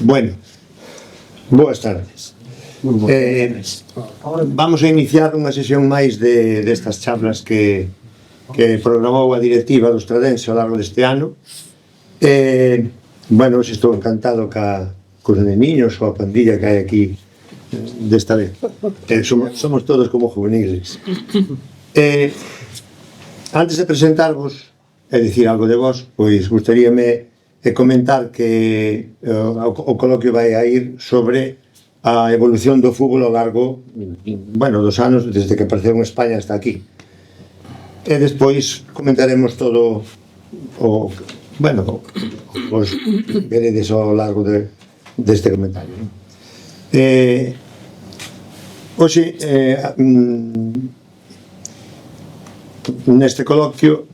Bueno, boas tardes. Vamos a iniciar unha sesión máis destas charlas que programou a directiva do Estradense ao largo deste ano. Bueno, hoxe estou encantado cos neniños ou a pandilla que hai aquí desta vez. Somos todos como juveniles. Antes de presentarvos e dicir algo de vos, pois gustaríame comentar que o coloquio vai a ir sobre a evolución do fútbol ao largo, bueno, dos anos desde que apareceu en España hasta aquí. E despois comentaremos todo o, bueno, os veredes ao largo deste comentario. Hoxe, neste coloquio,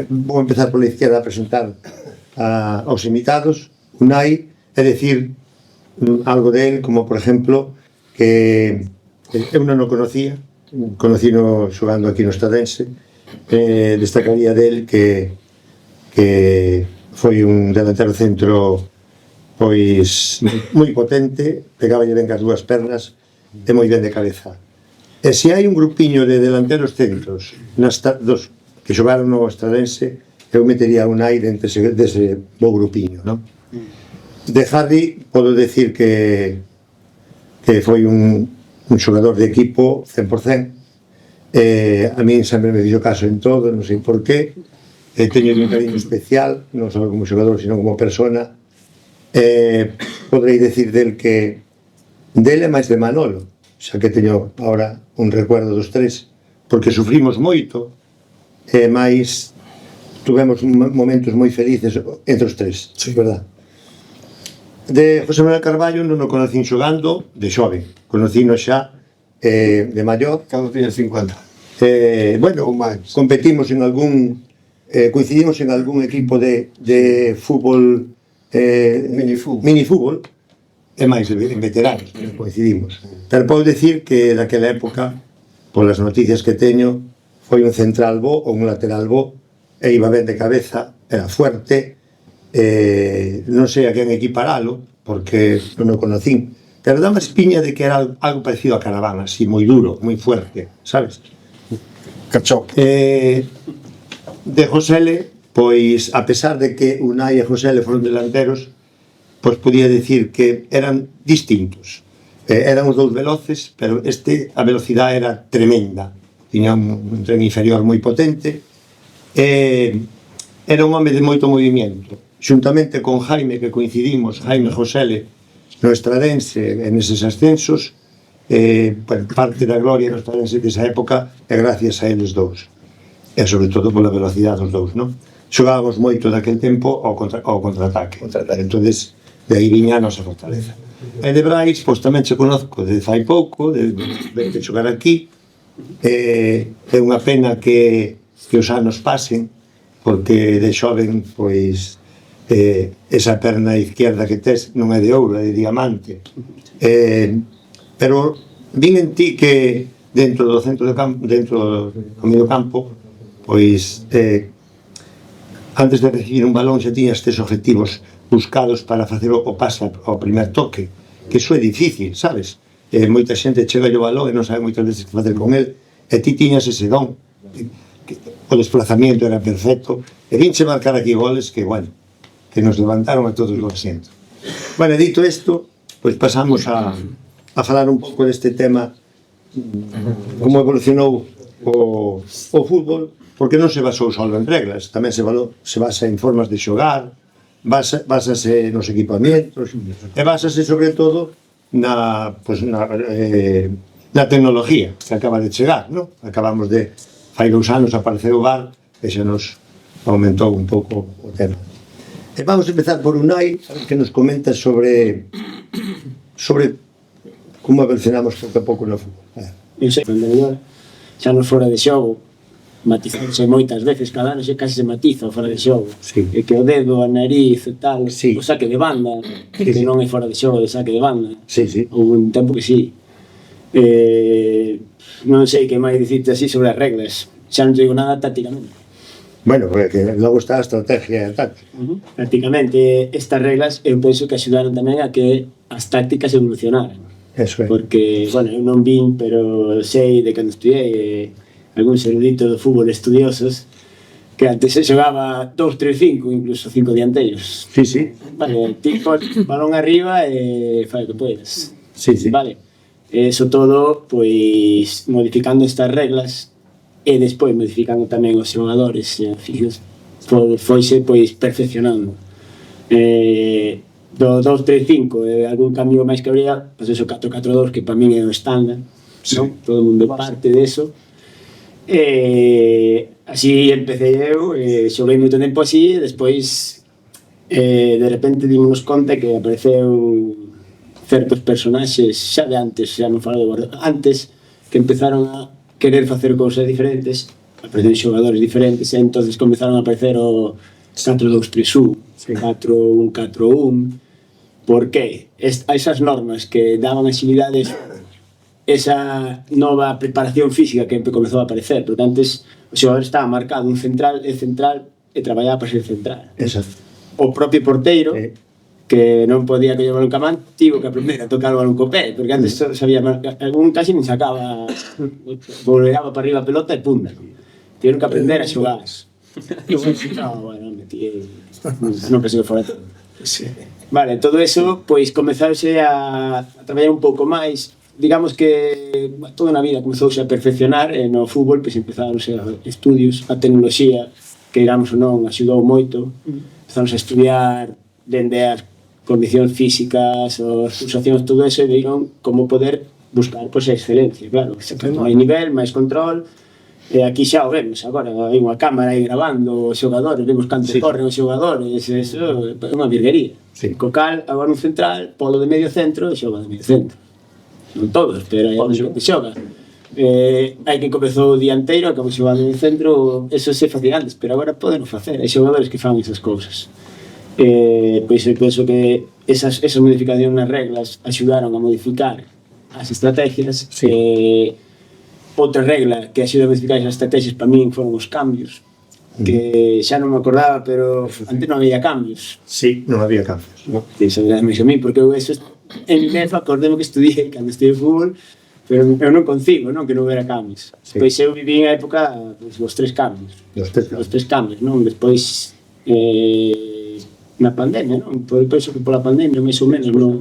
vou empezar pola izquierda a presentar aos invitados. Unai, é dicir algo de él, como por exemplo que eu non o conocino xogando aquí no Estradense. Destacaría del que foi un delantero centro pois moi potente, pegáballe ben as dúas pernas e moi ben de cabeza. E se hai un grupiño de delanteros centros dos que xogaron no Estradense, eu metería a Unai dese bo grupiño, non? De Harry podo decir que foi un xogador de equipo 100%. A mí sempre me fixo caso en todo, non sei por qué. Teño un cariño especial, non só como xogador, sino como persona. Podrei decir del que dele máis de Manolo, xa que teño ahora un recuerdo dos tres, porque sufrimos moito e máis tuvemos momentos moi felices entre os tres, sí, verdad? De José Manuel Carballo non o conocín xogando de xoven, conocíno xa de maior. Cando tiña 50. Bueno, competimos en algún, coincidimos en algún equipo de fútbol, minifútbol, e máis en veteranos, coincidimos. Pero podo decir que daquela época, polas noticias que teño, foi un central bo ou un lateral bo, e iba ben de cabeza, era fuerte. Non sei a quen equiparalo, porque non o conocín, pero dá unha espiña de que era algo parecido a Caravana, así, moi duro, moi fuerte, sabes? Cachó. De Josele, pois, a pesar de que Unai e Josele foron delanteros, pois podía decir que eran distintos. Eran os dous veloces, pero a velocidade era tremenda, tiña un tren inferior moi potente, era un home de moito movimento. Xuntamente con Jaime, que coincidimos, Jaime Josele, no Estradense, en eses ascensos, parte da gloria no Estradense desa época é gracias a eles dous. E sobre todo pola velocidade dos dous, non? Xogábamos moito daquel tempo ao contraataque. Entonces, de aí viña a nosa fortaleza. E de Brais, pois tamén se conozco de fai pouco, de xogar aquí. É unha pena que os anos pasen, porque de xoven, pois, esa perna izquierda que tes non é de ouro, é de diamante. Pero vin en ti que dentro do centro de campo, dentro do medio campo, pois antes de recibir un balón xa tiñas estes objetivos buscados para facer o pase ao primer toque, que iso é difícil, sabes? Moita xente chega o balón e non sabe moitas veces que facer con el, e ti tiñas ese don, o desplazamiento era perfecto, e vinche marcar aquí goles que, bueno, que nos levantaron a todos os asientos. Bueno, dito isto, pois pasamos a falar un pouco deste tema, como evolucionou o fútbol, porque non se basou só en reglas, tamén se basa en formas de xogar, basase nos equipamientos, e basase sobre todo na tecnología que acaba de chegar, non? Acabamos de, fai 2 anos apareceu o VAR e xa nos aumentou un pouco o tema. E vamos a empezar por Unai, que nos comenta sobre como evolucionamos pouco a pouco no fútbol. Eu sei, xa nos fora de xogo, matizándose moitas veces, cada ano casi se matiza fora de xogo. Sí. E que o dedo, a nariz e tal, sí. O saque de banda, que sí. Non é fora de xogo de saque de banda. Sí, sí. Houve un tempo que sí. Non sei que máis dicirte así sobre as reglas. Xa non te digo nada tácticamente. Bueno, porque logo está a estrategia e ataque. Prácticamente estas reglas eu penso que axudaron tamén a que as tácticas evolucionaran. Eso é. Porque, bueno, eu non vin, pero sei de cando estudiei algúns eruditos do fútbol estudiosos que antes se xogaba 2-3-5, incluso 5 dianteiros. Sí, sí. Vale, ti con balón arriba e fai o que podes. Sí, sí. Vale. Eso todo, pois, modificando estas reglas e despois modificando tamén os xogadores e aficións, foise, pois, perfeccionando. Do 2-3-5 e algún cambio máis que habría, pois eso 4-4-2, que para min é o estándar, Sí. non? Todo o mundo parte de eso. Así empecé eu, xoguei moito tempo así, e despois de repente dimos conta que apareceu certos personaxes xa de antes, xa non falo de Guardiola, antes que empezaron a querer facer cousas diferentes, apareceron xogadores diferentes, e entonces comezaron a aparecer o 4-2-3-1, 4-1-4-1. Por qué? Esas normas que daban agilidades, esa nova preparación física que comezou a aparecer, porque antes o xogador estaba marcado un central e traballaba para ser central. Exacto. O propio porteiro, que non podía coller o balón ca man, tivo que aprender a tocar o balón co pé, porque antes sabía marcar, algún casi nin sacaba, volveraba para arriba a pelota e punda. Tiveron que aprender a xogar. No, bueno, non pensei que fora todo. Vale, todo eso, pois comezause a traballar un pouco máis. Digamos que toda na vida comezouse a perfeccionar e no fútbol pois empezáronse estudios, a tecnoloxía, que iramos ou non, axudou moito. Empezáronse a estudiar dende as condicións físicas, as pulsacións, todo eso, e viron como poder buscar pois a excelencia, claro, máis nivel, máis control. E aquí xa o vemos, agora hai unha cámara aí grabando os xogadores, vemos canto corren os xogadores, eso é unha virguería. Co cal, agora un central, polo de medio centro, xoga de medio centro. Non todos, pero hai alguén que xoga. Hai quen comezou dianteiro, acabou xogando no centro, eso é fácil antes, pero agora poden facer, hai xogadores que fan esas cousas. Pois eu penso que esas modificacións nas reglas axudaron a modificar as estrategias. Outra regla que axuda a modificar as estrategias para min foron os cambios, que xa non me acordaba, pero antes non había cambios. Sí, non había cambios. Iso era máis a mí, porque eu eso en MEF acordeme que estudiei cando estudiei fútbol, pero eu non concibo, non, que non hubiera cambios. Pois eu viví en a época os tres cambios. Os tres cambios, non? Despois na pandemia, non? Penso que pola pandemia, máis ou menos, non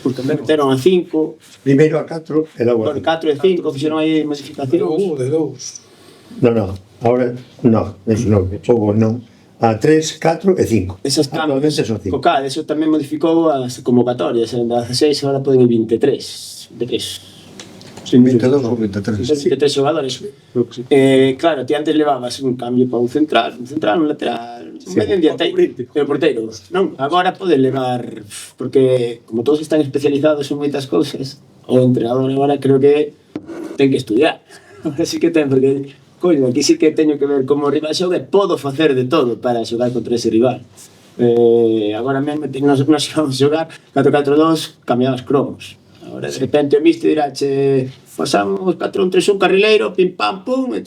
meteron a 5, Primeiro a 4 e logo a 5. 4 e 5, fixeron aí modificacións. De dous. Non, ahora non, eso non, houve non. A 3, 4 e 5. Esas cambios, Actualmente son 5. co cal, eso tamén modificou as convocatorias, en da 16 agora poden ir 23. 22 ou 23. 23 xogadores. Claro, ti antes levabas un cambio para un central, un lateral, un medio dianteiro, e o porteiro. Non, agora podes levar, porque como todos están especializados en moitas cousas, o entrenador agora creo que ten que estudiar. Así que ten, porque, coño, aquí sí que teño que ver como o rival xoga e podo facer de todo para xogar contra ese rival. Agora mesmo nos xogamos xogar 4-4-2, cambiabas cromos. Agora de repente o mister diráche pasamos 4-1-3-1 carrileiro, pim pam pum, e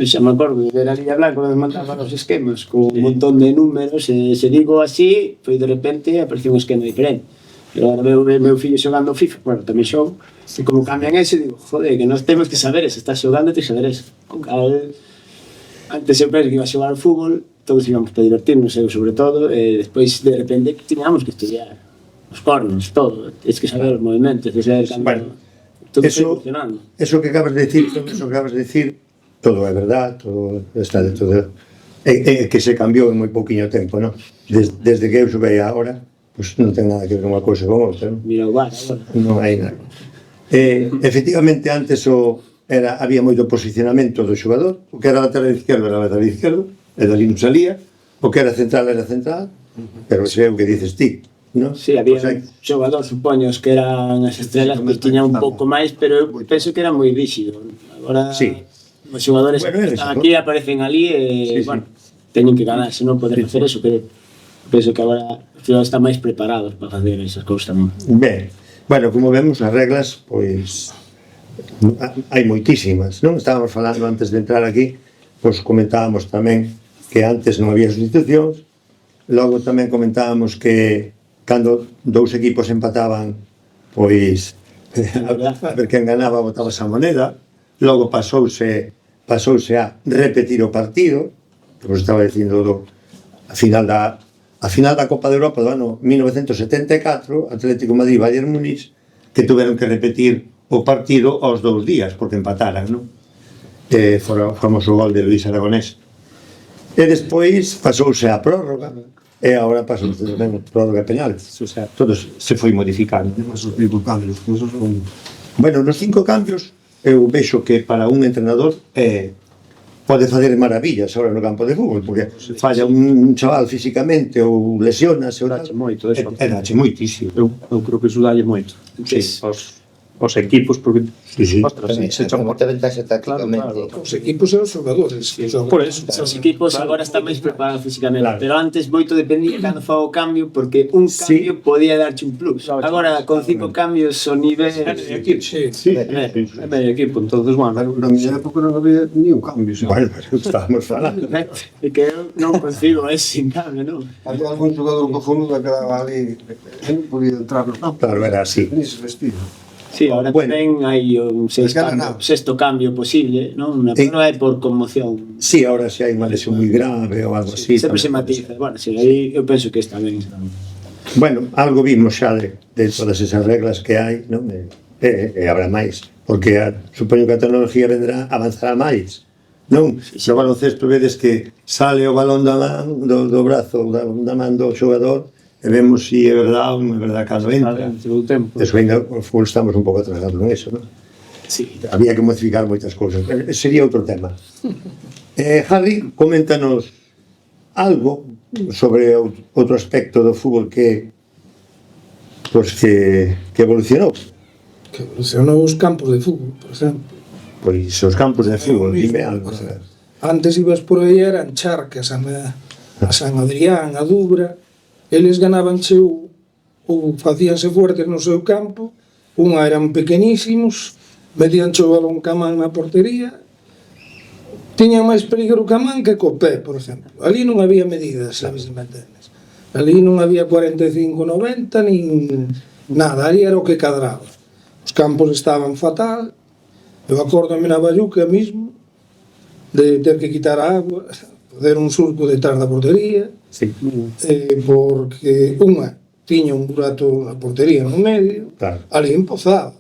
xa me acordo de ver a liña blanca onde mandaban os esquemas con un montón de números, e se digo así, pois de repente apareceu un esquema diferente. Pero agora veo meu fillo xogando FIFA, bueno, tamén xogo, e como cambian ese, digo, joder, que nós temos que saber eso, estás xogando, tens que saber eso. Antes eu penso que iba a xogar ao fútbol, todos íbamos para divertirnos, eu sobre todo, e despois de repente tiñamos que estudiar os cornos, todo, tens que saber os movimentos, tens que saber cando... Bueno, todo eso, funcionando. Eso que acabas de decir, todo é verdad, todo está dentro de... que se cambiou en moi pouquiño tempo, non? Desde que eu subei a hora, pues non ten nada que ver unha cousa con outra, non? Mira o bar agora. Non hai nada. Efectivamente, antes había moito posicionamento do xogador, o que era lateral izquierdo era lateral izquierdo, e dali non salía, o que era central, pero xe é o que dices ti, non? Sí, había un xogador, supoños, que eran as estrelas que tiña un pouco máis, pero eu penso que era moi rígido. Agora, os xogadores que están aquí aparecen ali e, bueno, teñen que ganar, se non poder facer eso, pero penso que agora os xogadores están máis preparados para facer esas cousas tamén. Ben, bueno, como vemos, as reglas, pois, hai moitísimas, non? Estábamos falando antes de entrar aquí, pois comentábamos tamén que antes non había sustitucións, logo tamén comentábamos que cando dous equipos empataban, pois a ver quen ganaba botabas a moneda, logo pasouse a repetir o partido, que vos estaba dicindo a final da Copa de Europa do ano 1974, Atlético de Madrid e Bayern Múnich, que tuveron que repetir o partido aos 2 días, porque empataran, non? Fora o famoso gol de Luis Aragonés. E despois pasouse a prórroga, e agora pasouse tamén a prórroga penal. O sea, todo se foi modificando. Os 5 cambios, Bueno, nos 5 cambios, eu vexo que para un entrenador pode facer maravillas agora no campo de fútbol, porque falla un chaval físicamente ou lesionase ou tal. Dache moito eso. Dache moitísimo. Eu creo que iso dalle moito. Sí. Aos equipos, porque Sí. ostras, se chocan. Como te ventaxa tácticamente. Claro. Os equipos e os xogadores. Por eso. Os equipos agora están máis preparados físicamente, Claro. pero antes moito dependía cando fago o cambio, porque un cambio podía darche un plus. Agora con 5 cambios o nivel Sí, É medio equipo, entonces, bueno, Na miña época non había ni un cambio. Bueno, pero estábamos falando. é que eu non consigo ese sin cambio, non? Había algún xogador cojonudo que quedaba ali, non podía entrar no campo. Claro, era así. Ni se vestía. Sí, ahora Bueno. tamén hai un sexto cambio posible, non? Non é por conmoción. Sí, ahora si hai unha lesión moi grave ou algo así. Sempre se tamén pode matiza. Bueno, sí, aí eu penso que está ben. Bueno, algo vimos xa de todas esas reglas que hai, non? E habrá máis, porque supoño que a tecnología avanzará máis, non? No baloncesto vedes que sale o balón da man, do brazo, da man do xogador, e vemos si é verdade ou non é verdade cando entra. dentro do tempo. Eso ainda, o fútbol estamos un pouco atrasados en eso, non? Sí. Había que modificar moitas cousas. Sería outro tema. Harry, coméntanos algo sobre outro aspecto do fútbol que evolucionou. que evolucionou os campos de fútbol, por exemplo. Pois os campos de fútbol, dime algo. Antes ibas por aí, eran charcas a San Adrián, a Dubra, eles ganabanche ou facíanse fuertes no seu campo, unha eran pequenísimos, metíanche o balón ca man na portería, tiñan máis peligro ca man que co pé, por exemplo. Ali non había medidas, sabes, me entendes? Ali non había 45-90 nin nada, ali era o que cadraba. Os campos estaban fatal, eu acórdame na Bayuca mesmo, de ter que quitar a agua, fazer un surco detrás da portería, Sí, porque unha tiña un burato na portería no medio, claro. ali empozaba.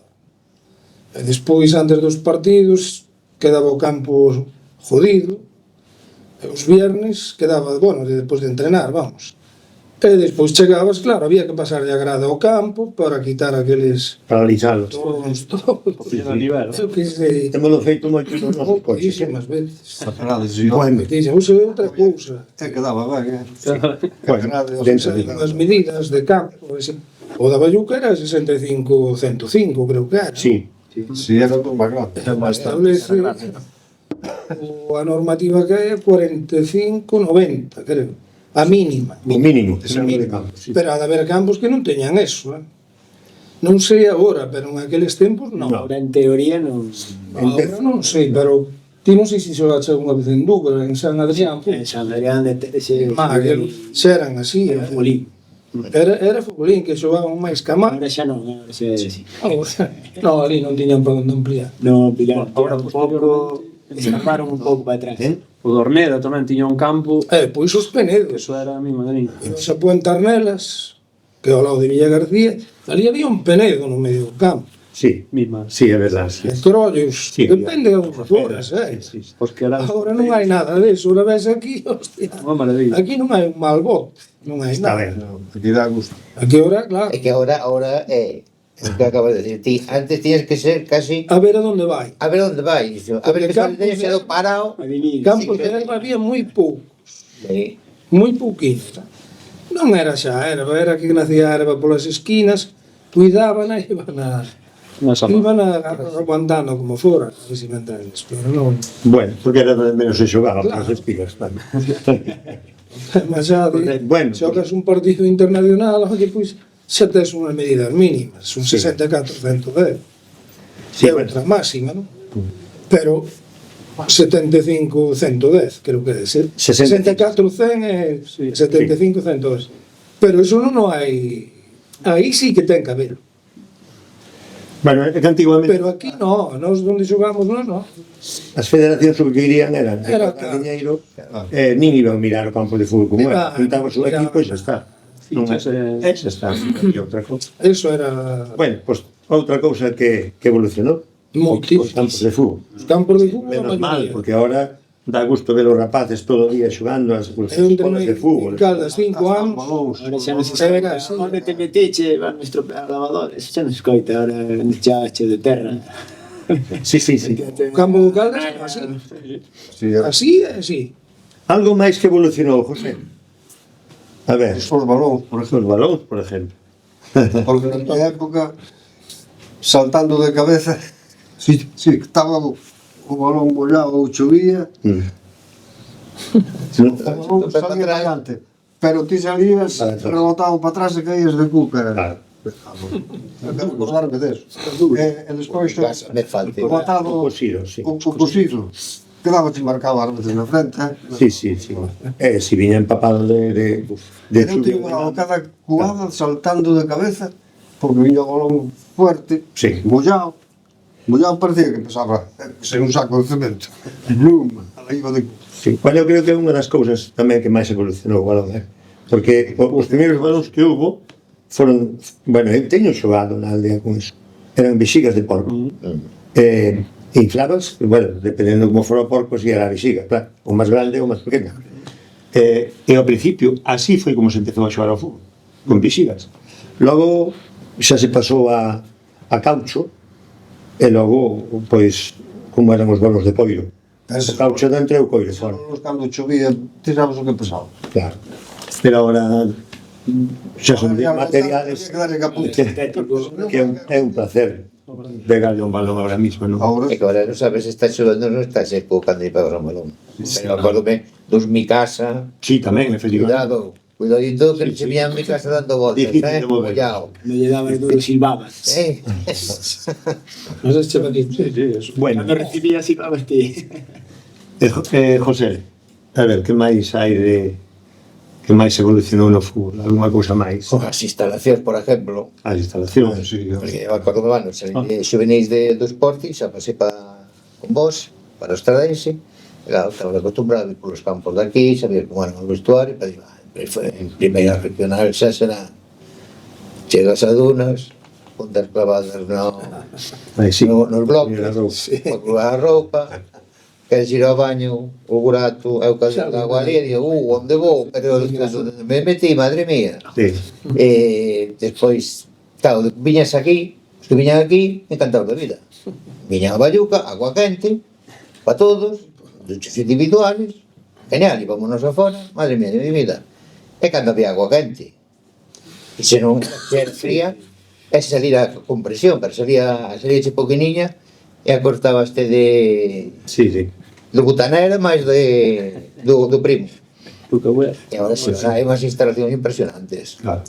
E despois, antes dos partidos, quedaba o campo jodido, e os viernes quedaba, bueno, despois de entrenar, vamos. E despois chegabas, claro, había que pasarlle a grada ao campo para quitar aqueles Paralizados. tornos todos. Eu que sei, Témolo feito moito nos nosos coches. moitísimas veces. Atrás, Bueno, Dixen, usa outra cousa. quedaba ben, bueno, dentro de... As medidas de campo, ese. O da Bayuca era 65-105, creo que era. Sí, Si era un máis grande. Establece a normativa que é 45-90, creo. A mínima. o mínimo. Pero ha de haber campos que non teñan eso, Non sei agora, pero en aqueles tempos non. Ahora en teoría non. Agora non sei, pero ti non sei se xogaste alguna vez en Dubra, en San Adrián. En San Adrián de ese Se eran así. era futbolín. Era futbolín que xogaban máis que a man. Ahora xa non, agora xa é así. No, ali non tiñan para onde ampliar. No, Pilar, Ahora, un pouco, escaparon un pouco para atrás. O Dorneda tamén tiña un campo, Pois os que Penedos. eso era a mi Madrid. Ibas a Puente Arnelas, que ao lado de Villa García, ali había un Penedo no medio do campo. Sí, Misma. sí, é verdade. Sí. E Crollos, Sí, depende das horas, Pois que era Agora non hai nada deso, ahora ves aquí, hostia. unha maravilla. Aquí non hai un mal bote, non hai Está nada. ben. Aquí dá gusto. Aquí ahora, claro, É que ahora o que acabas de decir, ti antes tiñas que ser casi a ver a donde vai. a ver onde vai, iso. A ver Porque que só campos teñes de- xero parado. Campos de erva había moi pouco, Sí. moi pouquinho. Non era xa erva, era que nacía erva polas esquinas, cuidaban e iban aguantando como fora, non sei se me entendes, pero non. Bueno, porque era donde menos se xogaba, Claro. por as espigas. Vale. Mas xa Bueno, xogas un partido internacional, onde pois xa tes unhas medidas mínimas, un 64-110. Sí, É bueno. outra máxima, non? Pero 75, 110, creo que é. 64, 100 e 75, 110. Pero eso non hai... Aí sí que ten que haber. Bueno, é que antigamente Pero aquí non, nós onde xogamos non. as federacións o que querían era Era, recaudar diñeiro, nin iban mirar o campo de fútbol como era, Iba, juntaban o mira, equipo e xa está. Non é, fichas xa está, e outra cousa. Eso era Bueno, pois outra cousa que evolucionou, moitísimo. os campos de fútbol. Os campos de fútbol, Menos a mal, maioría. porque agora dá gusto ver os rapaces todo o día xogando as Eu escolas de fútbol. cada 5 anos Ahora xa non se Era sabe así. onde te metiche, van a estropear lavadores, xa non se escoita, ahora xa che de terra. Sí, sí, sí. o campo do Caldas así. Sí, Así é así. Algo máis que evolucionou, José. A ver, os balóns, por os exemplo. balóns, por exemplo. Porque na miña época, saltando de cabeza, si estaba o balón mollado ou chovía, o balón salía para adelante. Pero ti salías, Para atrás. rebotado para atrás e caías de cuca. Claro. Quero acordarme deso. E despois Casa, me falta. botado O cosido, sí. o cosido. Quedaba te marcado ás veces na frente. Sí, sí, sí. Si viña empapado de Eu chuvia. tivo cada jugada saltando de cabeza, porque viña o balón fuerte, Sí. mollado. Mollado parecía que empezaba a ser un saco de cemento. Blum, a la iba de... Sí. Bueno, eu creo que é unha das cousas tamén que máis evolucionou o balón, porque os primeiros balóns que hubo foron, bueno, eu teño xogado na aldea con iso, eran vexigas de porco. Inflabas, bueno, dependendo como fora o porco, si era a vexiga, claro, o máis grande ou máis pequena. E ao principio, así foi como se empezou a xogar ao fútbol, con vexigas. Logo, xa se pasou a caucho, e logo, pois, como eran os balóns de poiro. O caucho dentro e o coiro fora. Cando chovía, ti sabes o que pasaba. Claro. Pero ahora xa son de materiales Había que darlle capucha. que é un placer pegarle un balón ahora mismo, non? Ahora, É que ahora non sabes se está chovendo non está seco cando lle pegas un balón. Pero acórdome dos mi casa, Sí, tamén, efectivamente. cuidadito que se viñan mi casa dando voltas, Difícil de mover. Mollao. Non lle dabas duro, silbabas. Mas este aquí. Bueno, Cando recibías, silbabas ti. José, a ver, que máis hai de que máis evolucionou no fútbol? Alguma cousa máis? As instalacións, por exemplo, As instalacións. sí, porque eu acordo bueno, xuvenéis do Sporting, xa pasei con vos, para o Estradense, e claro, estaba acostumbrado a ir polos campos de aquí, sabía como eran os vestuarios, para en primeira regional xa será chegas a dunas, puntas clavadas Aí sí. nos bloques, Mira, Raúl. para probar a roupa, queres ir ao baño, o burato, eu cadro da agua ali, e digo, onde vou? Pero me metí, madre mía. Sí. E despois, claro, viñas aquí, os que viñan aquí, encantados da vida. Viña a Bayuca, agua quente, para todos, duchos individuales, genial, e vámonos afora, madre mía de mi vida. E cando había agua quente, e se non era fría, e se salía con presión, pero salía che poquiniña, e acortabaste Sí, sí. do butanera máis do primo. Tu que ver. E agora si, hai unhas instalacións impresionantes. Claro.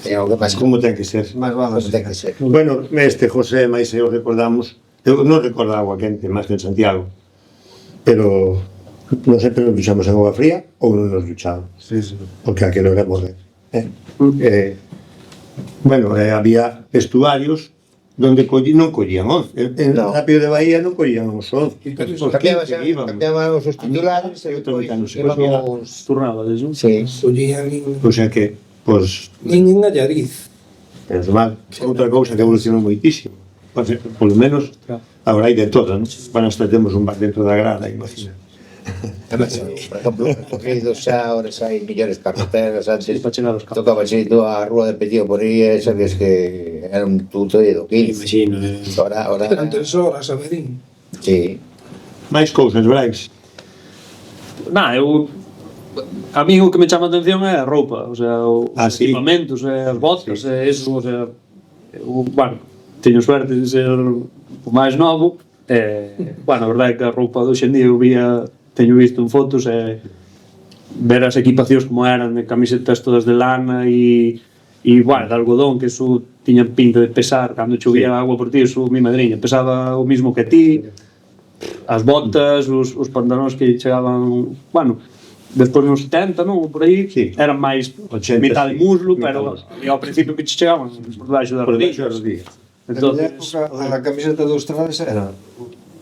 É algo máis Como ten que ser? máis balas. como ten que ser. Bueno, José, máis eu recordamos, eu non recordo a agua quente, máis que en Santiago, pero non sempre nos duchamos en agua fría ou non nos duchamos, Sí, sí. porque aquilo era morrer. Bueno, había vestuarios donde non collían 11. En No. Rápido de Bahía non collían os 11. Os 15 que íbamos. Cambiábamos os titulares e Outro depois mecano, se íbamos... Turnabades, non? Sí. Collían O sea que, pois, nin en Allariz. é normal. Outra cousa que evolucionou moitísimo. Polo menos, agora hai de todo, non? Bueno, hasta temos un bar dentro da grada, imagina. Además, por exemplo, corridos xa, ahora xa hai millores carreteras, antes Para chegar aos campos. tocaba xeito a rúa de Petío por aí e sabías que era un tuto de do 15. Imagino, Ahora, Eran 3 horas a Berín. sí. Máis cousas, Brais. Nah, eu... A mí o que me chama a atención é a roupa, o sea, os Sí. equipamentos, as botas, eso, o sea... Eu, bueno, teño suerte de ser o máis novo, bueno, a verdade é que a roupa de hoxe en día eu teño visto en fotos e ver as equipacións como eran de camisetas todas de lana e bueno, de algodón, que eso tiña pinta de pesar cando chovía agua por ti, eso mi madriña pesaba o mismo que ti as botas, os pantalóns que chegaban, bueno, despois nos 70, non? Por aí, Sí. eran máis 80, mitad de sí. muslo, Mitad pero de ao principio que che chegaban por debaixo das Por debaixo das rodillas. rodillas. Naquela Entonces, época, a camiseta dos trales era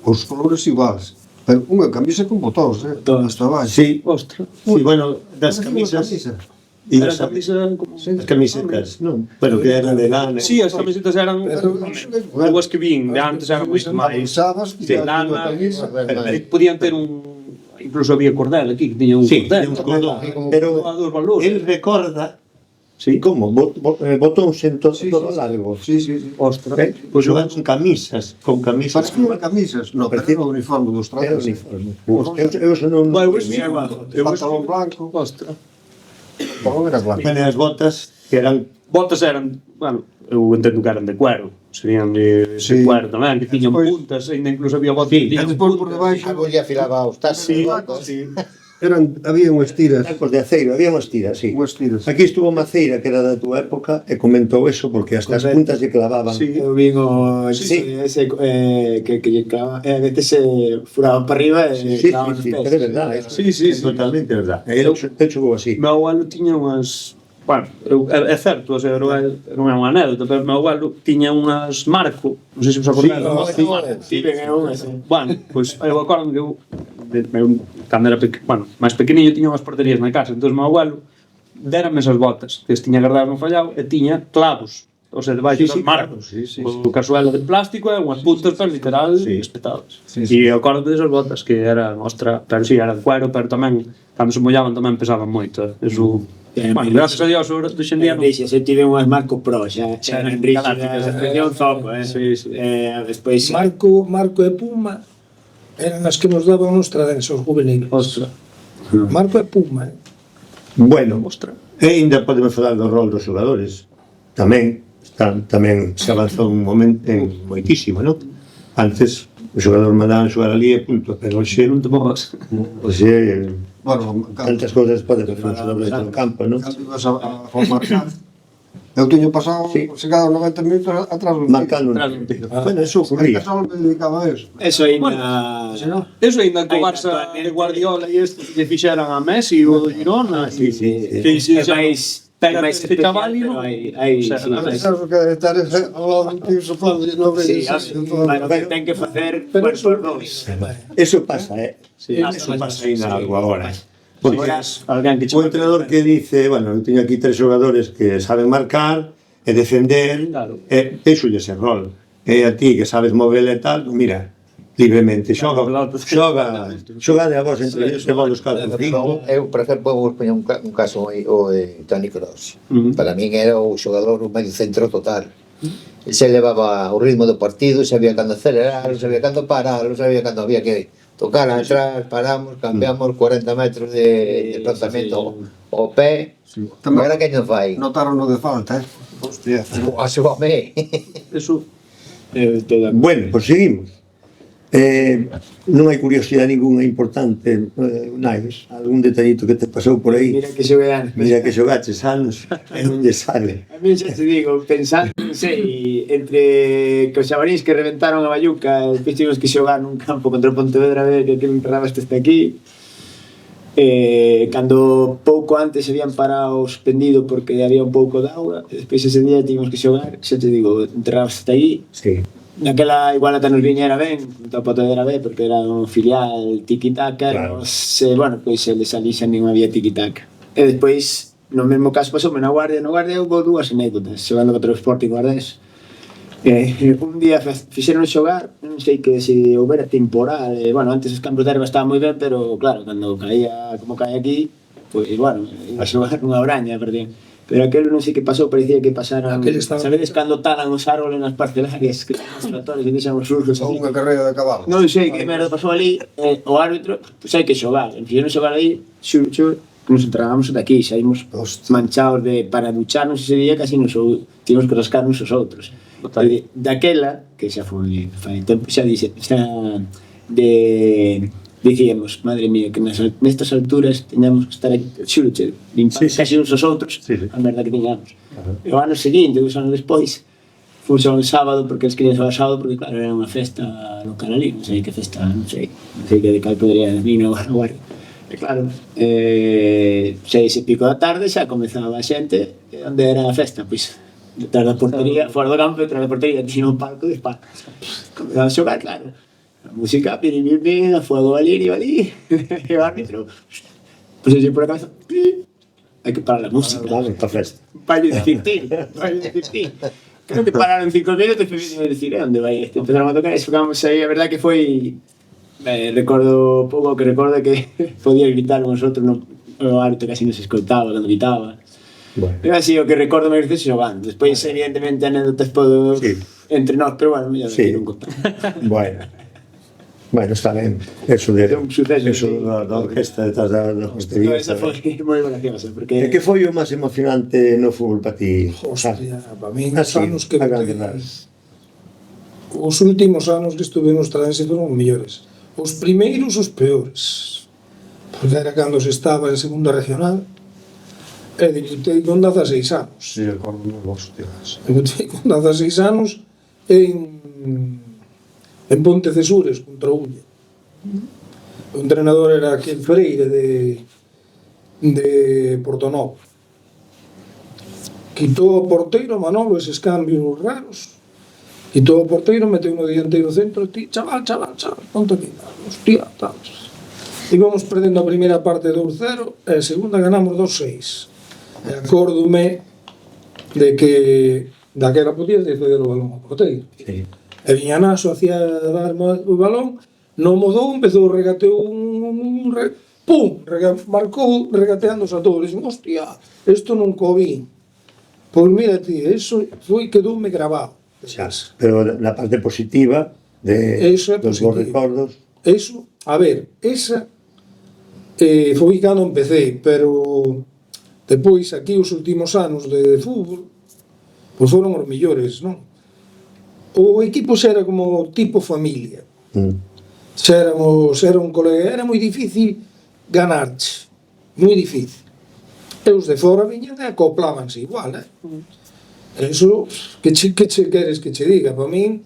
os colores iguais. Pero unha camisa con botóns, hasta baixo. Sí, ostra, sí, bueno, das Era unha camisas camisa. e era das camisa como... as camisetas, non? Bueno, que eran de lana. Sí, as camisetas eran as que vin, de antes eran moito máis Sabas que de era unha lana, camisa. podían ter incluso había cordel aquí, que tiña un Sí, cordel, de uns cordón, pero a dos valores. él recorda Sí. como botóns en todo largo. Sí, sí, sí. Ostra, Pois xogan con camisas, Parecían camisas. No, pero era o uniforme dos Era trales. uniforme. Eu xa non... Bueno, eu Pantalón blanco, ostra. pantalón era blanco. Bueno, as botas que eran Botas eran, bueno, eu entendo que eran de cuero, serían de Sí. cuero tamén, que tiñan Despois- puntas, ainda incluso había botas Sí, que E tiñan despois por puntas. debaixo Algo lle afilaba aos taxis. había unhas tiras. tacos de aceiro, había unhas tiras, sí. Unhas tiras. Aquí estuvo Maceira, que era da túa época, e comentou eso porque hasta as puntas lle clavaban. Sí. Eu vin o Sí. ese que lle clava, a veces se furaban para arriba e Sí, sí, clavaban os sí, pés. pero é verdade. Sí, sí, sí. Totalmente verdade. Eu chegou así. Meu abuelo tiña unhas... Bueno, é certo, o sea, non é unha anécdota, pero meu abuelo tiña unhas Marco, non sei se vos acordáis. Sí, ven é unha, sí. Bueno, pois eu acordo que eu cando era máis pequeniño tiña unhas porterías na casa, entón meu abuelo dérame esas botas, que as tiña guardadas no fallao e tiña clavos, o sea, debaixo Sí, sí, das marcos, claro, sí, sí, o casuelo de plástico e unhas puntas pero literal Sí. espetadas. Sí, E sí. eu acordo desas botas que eran, ostra, pero si, era de cuero, pero tamén cando se mollaban tamén pesaban moito, eso. Bueno, gracias a Dios, hoxe en día non. Rixas, eu tive unhas Marco Pro, xa eran eran rixas, galácticas. tenía un zoco, Sí, sí. Despois, Marco e Puma eran as que nos daban os tradenses, os juveniles. Ostra, Marco e Puma, Bueno, ostra. e ainda podemos falar do rol dos xogadores. Tamén se avanzou un momento en moitísimo, non? Antes o xogador mandaban xogar ali e punto, pero hoxe Non te mojas. hoxe Bueno, tantas cousas pode facer un xogador dentro do campo, non? cando ibas a marcar. Eu teño pasado, Sí. chegado 90 minutos atrás do Marcando un Tras un tiro. Bueno, eso ocurría. Só me dedicaba a eso. eso ainda... Eso ainda co Ainda Barça actualmente- de Guardiola e este que fixeran a Messi o do Girona. Sí, sí, sí. Sí, sí, É xa- máis Pega máis este especial, chaval e pero non- hai, o sea, sí, non máis- Sabes o que é estar ao lado dun tío soplando e non Sí, veis bueno, que ten que facer por dous. Eso pasa, Sí, Eso pasa ainda algo agora. Porque alguén que o entrenador que dice, bueno, eu teño aquí 3 xogadores que saben marcar e defender, Claro. e deixo ese rol. E a ti que sabes mover e tal, mira, libremente, xoga de a vos entre ellos e vos os 4 5. Eu, por exemplo, vou poñer un caso o de Toni Kroos. Para min era o xogador o medio centro total. Se levaba o ritmo do partido, sabía cando acelerar, sabía cando parar, sabía cando había que tocar atrás, paramos, cambiamos 40 metros de desplazamento ao pé. Tamén- Agora que non fai? Notaron no de falta, Hostia. Asúbame. Eso Bueno, pues seguimos. Non hai curiosidade ninguna importante, Nais, algún detallito que te pasou por aí. Mira que xogan. Mira que xogaches anos e non lle sale. A mí xa te digo, pensando, non sei, entre que os xabarís que reventaron a Bayuca e despois tivemos que xogar nun campo contra o Pontevedra a ver que aquel enterraba este aquí, cando pouco antes se habían parado suspendido porque había un pouco de auga, e despois ese día tivemos que xogar, xa te digo, enterrabas hasta aí. Sí. Naquela igual ata nos viñera ben, o Pontevedra B, porque era un filial tiki-taka, Claro. bueno, pois se les ali xa non había tiki-taka. E despois, no mesmo caso pasoume no Guardia houve dúas anécdotas, xogando contra o Sporting Guardés. Un día fixeron xogar, non sei que se houbera temporal, bueno, antes os campos de erva estaban moi ben, pero claro, cando caía, como cae aquí, pois, bueno, iba a xogar nunha braña, perdían. Pero aquel non sei que pasou, parecía que pasaran, Aquel estaba- sabedes cando talan os árboles nas parcelarias, que os tractores que deixan os surcos Ou así. unha carreira de cabalo. Non sei que merda pasou ali, o árbitro, pois hai que xogar, fixeron xogar aí, nos entregábamos ata aquí, saímos Hostia. manchados para ducharnos ese día, casi nos tivemos que rascar uns aos outros. Total. E daquela, que xa foi fai tempo, xa dicíamos, madre mía, que nestas alturas teñamos que estar aquí, xúroche, limpar Sí, sí. casi uns aos outros, Sí, sí. a merda que teñamos. E o ano seguinte, 2 anos despois, fomos un sábado, porque eles querían xogar sábado, porque claro, era unha festa local ali, non sei que festa, non sei que de cal podría vir no Guardia. E claro, 6 e pico da tarde xa comezaba a xente, onde era a festa, pois, detrás da portería, fora do campo, detrás da portería, tiña un palco de espalda. Comezaba a xogar, claro, a música, piripipim, a fuego valirio ali, e o árbitro, pois eu por a cabeza, hai que parar a música. Vale, para festa. Fallo de ti. Creo que pararon 5 minutos e me decir, onde vai este? Empezaron a tocar e xogamos aí, a verdade que foi... recordo pouco que recordo que podía gritar con nosotros, o árbitro casi nos escoltaba cando gritaba. Bueno. Era así o que recordo máis veces xogando. Despois, evidentemente, anécdotas podo entre nós, pero bueno, mellor Sí. non contar. Bueno, está ben. Eso de... É un suceso, Eso sí. da orquesta detrás da hostería. Esa foi moi graciosa, porque... E que foi o máis emocionante no fútbol para ti? Hostia, para mí, os Así, anos que a grande botei, ras. os últimos anos que estuve nos tránsitos foron mellores. Os primeiros, os peores. Porque era cando se estaba en segunda regional, e debutei con 16 anos. Sí, recordo os tíos. Debutei con 16 anos en Pontecesures, contra o Ulla. O entrenador era aquel Freire de Portonovo. Quitou o porteiro Manolo eses cambios raros. Quitou o porteiro, meteu no dianteiro centro, ti, chaval, ponte aquí. Hostia, tal. Íbamos perdendo a primeira parte 2-0 e a segunda ganamos 2-6. E acórdome de que daquela podías ceder o balón ao porteiro. Sí. E viña Naso hacía dar o balón, non mudou, empezou, regateou marcou regateándose a todos. Dixen, hostia, isto non co vi. Pois mira ti, eso quedoume grabado. Xa, pero na parte positiva Eso é dos bons positivo. recordos. Eso, a ver, esa foi cando empecé, pero depois aquí os últimos anos de fútbol pois foron os millores, non? O equipo xa era como tipo familia. Xa era un colega, era moi difícil ganarche, moi difícil. E os de fora viñan e acoplábanse igual, Eso, que queres que che diga? Para min,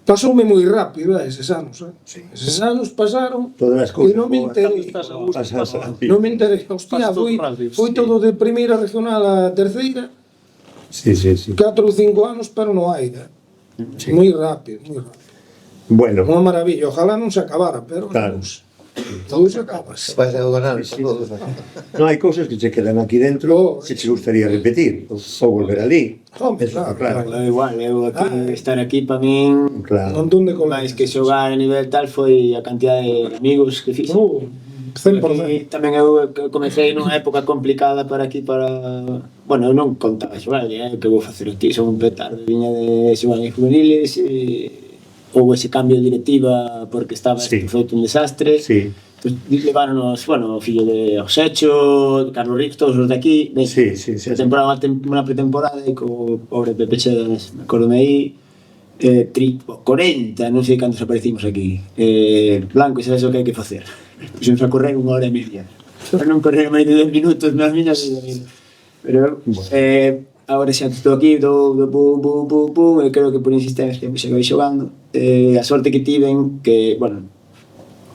pasoume moi rápido eses anos, Sí. Eses anos pasaron Todas as e cousas non me boas. enterei. Estás a gusto, Pasas pasa. rápido. Non me enterei. Hostia, Pasas todo foi rápido, sí. todo de primeira regional a terceira, Sí. 4 ou 5 anos, pero no aire. Sí. Moi rápido, moi rápido. Bueno, Unha maravilla, ojalá non se acabara, pero Claro. todo se acabas. Vais a ganar todos. non hai cousas que che quedan aquí dentro que che gustaría repetir ou volver ali. Home, Eso, claro. Eu igual, estar aquí para min, Un Claro. montón de máis colegas. que xogar a nivel tal, foi a cantidad de amigos que fixe. 100%. Aquí tamén eu comecei nunha época complicada para aquí, bueno, eu non contaba xogar, que vou facer aquí, son un petardo, viña de xogar en juveniles, houve ese cambio de directiva porque estaba Sí. feito un desastre. Sí. Pues leváronos, bueno, o fillo de Osecho, Carlos Rix, todos os de aquí. Sí. Temporada, unha pretemporada e co pobre Pepe Chedas, me acordo aí, 40, non sei cantos aparecimos aquí. Blanco, e sabes o que hai que facer? Puxemos a correr 1 hora e media. Pero non correr máis de 10 minutos nas miñas vida. Pero, agora xa estou aquí, pum, e creo que por insistencia se vai xogando. A sorte que tiven, que, bueno,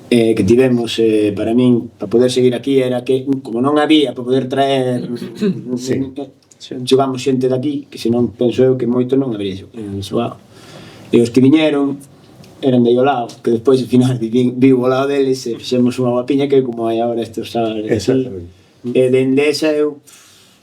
que tivemos para min, para poder seguir aquí, era que, como non había para poder traer, xogamos xente daqui, que senón penso eu que moito non habría xogado. E os que viñeron eran de aí ao lado, que despois ao final vivo ao lado deles e fixemos unha guapiña que como hai agora estes sábados. Exactamente. E dende esa eu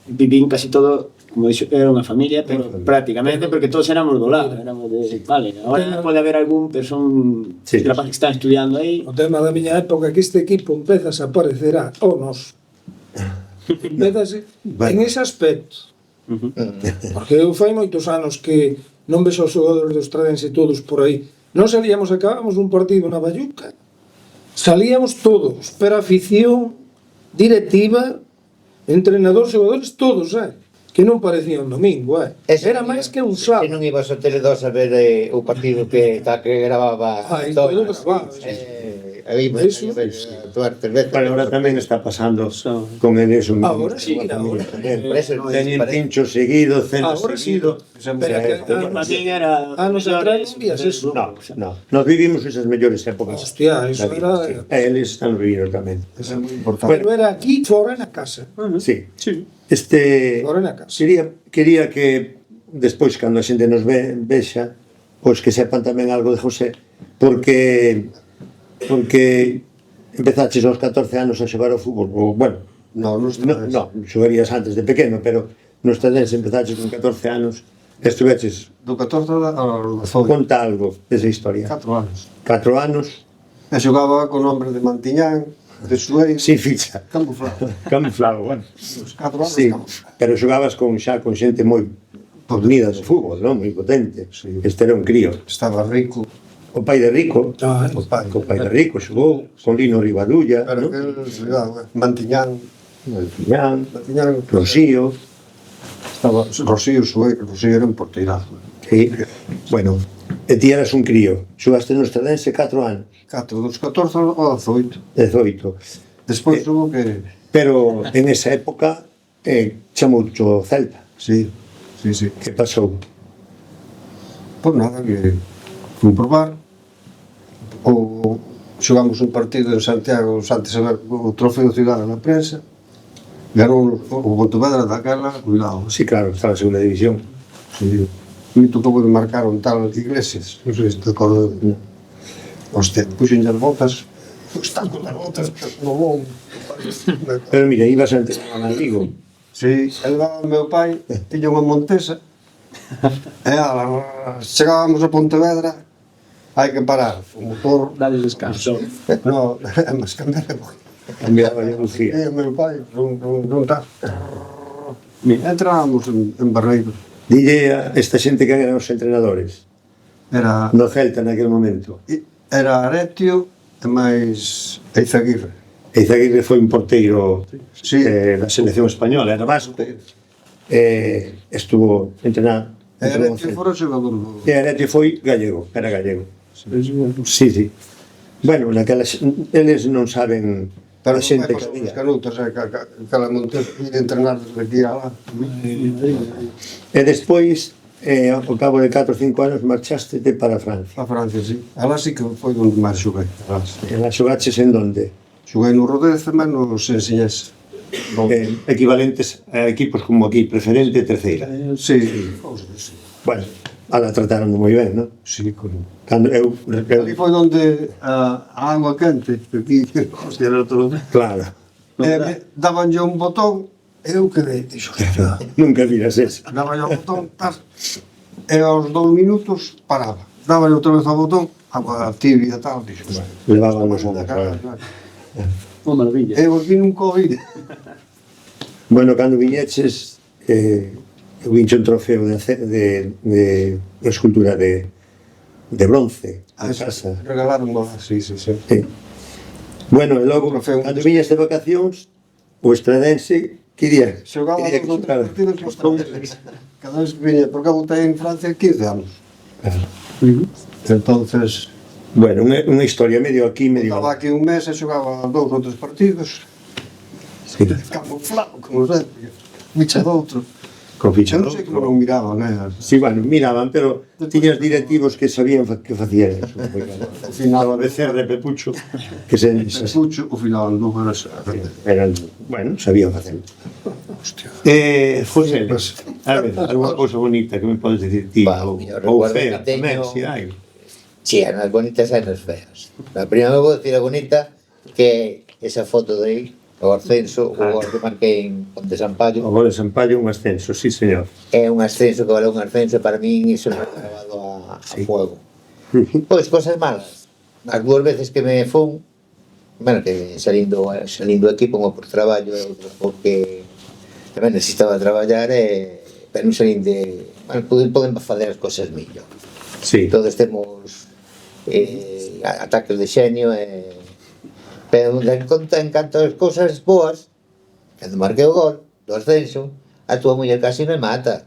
vivín casi todo, como dixo, era unha familia, pero prácticamente porque todos éramos do lado, éramos de, vale, agora pode haber algún, pero son rapaz que están estudiando aí. O tema da miña época que este equipo empezas a aparecerá o nos. Empezase en ese aspecto. Porque eu fai moitos anos que non ves os xogadores do Estradense todos por aí. Non salíamos, acabamos un partido na Bayuca, salíamos todos, pero afición, directiva, entrenador, xogadores, todos, que non parecía un domingo, era máis que un Que sábado. non ibas ao Tele2 a ver o partido que grababa Ai, Thomas, todo grabado, aí Eso. actuar 3 veces. Bueno, ahora tamén está pasando con el eso. Ahora sí, ahora. Por eso, Teñen parece- pincho seguido, ceno Ahora sí. seguido. Pero que Para min era... anos atrás non vías eso. No, nos vivimos esas mellores épocas. Hostia, eso era... Eles están vivindo tamén. Eso é moi importante. Pero era aquí, fora na casa. Sí. Sí. Fora na casa. Quería que despois cando a xente nos vexa, pois que sepan tamén algo de José, porque empezaches aos 14 anos a xogar ao fútbol, ou, bueno, No, non está. no, xogarías antes de pequeno, pero nos Estrenense empezaches con 14 anos, estuveches, Do 14 ao 18. conta algo desa historia. 4 anos. 4 anos, E xogaba con nombre de Mantiñán, de Sueiro, sin ficha, camuflado. camuflado, bueno. Os 4 anos Sí, camuflado. pero xogabas con xente moi unida de fútbol, non? Moi potente. Sí. Este era un crío. Estaba rico. O pai de Rico, Ah, O pai. o pai de Rico xogou, con Lino Rivadulla, Pero non? que Mantiñán, Piñán, Mantiñán, Rosío, estaba Rosío Sueiro, Rosío era un porteirazo. sí. Bueno, e ti eras un crío. Xogaste no Estrenense 4 anos, 4 dos 14 ao 18. 18. Despois hubo que Pero en esa época chamou o Celta. sí, sí, sí. Que pasou? Pois nada, que fui probar. O xogamos un partido en Santiago, antes a ver o trofeo Cidade na prensa. Ganou o Pontevedra daquela, cuidado. Sí, claro, está na segunda división. Sí. Me tocou de marcar un tal Iglesias, non sei se te acordo. Hostia, puxen as botas, os tacos das botas, no bom. Pero mira, ibas a entrenar a Vigo. Sí, el daba o meu pai, tiña unha montesa, e ala, chegábamos a Pontevedra, hai que parar, o motor, Dale descanso. no, é máis cambiar de boca. Cambiaba de Lucía. E o meu pai, non tal. Entrábamos en Barreiro, Dille a esta xente que eran os entrenadores era no Celta naquele momento. Aretio e máis Eizaguirre. Eizaguirre foi un porteiro Sí. da selección española, era vasco. Estuvo entrenado. E Aretio fora xogador do... E Aretio foi gallego, era gallego. Sí, sí. Bueno, eles non saben Pero a xente non que é había. os canutos, cala Montes de entrenar desde aquí a lá. E despois, ao cabo de 4 ou 5 anos, marchaste para Francia. A Francia, sí. Alá sí que foi onde máis xoguei. E lá xogaches en donde? Xoguei no Rodez, menos en Enseñés. Equivalentes a equipos como aquí, preferente e terceira. Sí, cousas así. Bueno, ala trataron moi ben, non? Sí, con... Cando eu Ali foi onde a agua quente, aquí, hostia, era outro... claro, Dabanlle un botón, e eu quedei, dixo, nunca viras eso. dabanlle o botón, tas, e aos 2 minutos paraba. Dabanlle outra vez ao botón, agua tibia e tal, dixo, Levábamos a da cara. cara. Unha maravilla. E os vi nun COVID. Bueno, cando viñeches, eu vinche un trofeo de escultura de bronce a casa. Regalaron unha, sí, sí, sí. Sí. Bueno, e logo, Trofeo. cando viñes de vacacións, o Estrenense quería Xogaba que dos comprar. partidos que estaban. Cada vez que viña, porque eu botei en Francia 15 anos. Entonces, Bueno, unha historia medio aquí, medio estaba aquí un mes e xogaba 2 ou 3 partidos. sí. Camuflado, como sei, ficha doutro. Con ficha. Eu non sei que non miraban, Sí, bueno, miraban, pero tiñas directivos que sabían que facían eso. Ao final, A veces de Pepucho, que se Pucho, ao final, non era eran, bueno, sabían facer. Hostia. José, a ver, alguna cousa bonita que me podes dicir ti, Bah, ou yo recuerdo fea que tamén, teño- si hai. Sí, hai unas bonitas e unas feas. La primeira vou decir a bonita que esa foto de aí, o ascenso, o gol que marquei en Ponte O Sampaio, gol de Sampaio, un ascenso, sí, señor. é un ascenso que vale un ascenso, para min iso me ha grabado a fuego. Pois cosas malas. As 2 veces que me fun, bueno, que salindo do equipo, unha por traballo e outra porque tamén necesitaba traballar pero non salín de... Bueno, poden facer as cosas mellor. Sí, Todos temos ataques de xenio pero en canto as cousas boas, cando marquei o gol do ascenso, a tua muller casi me mata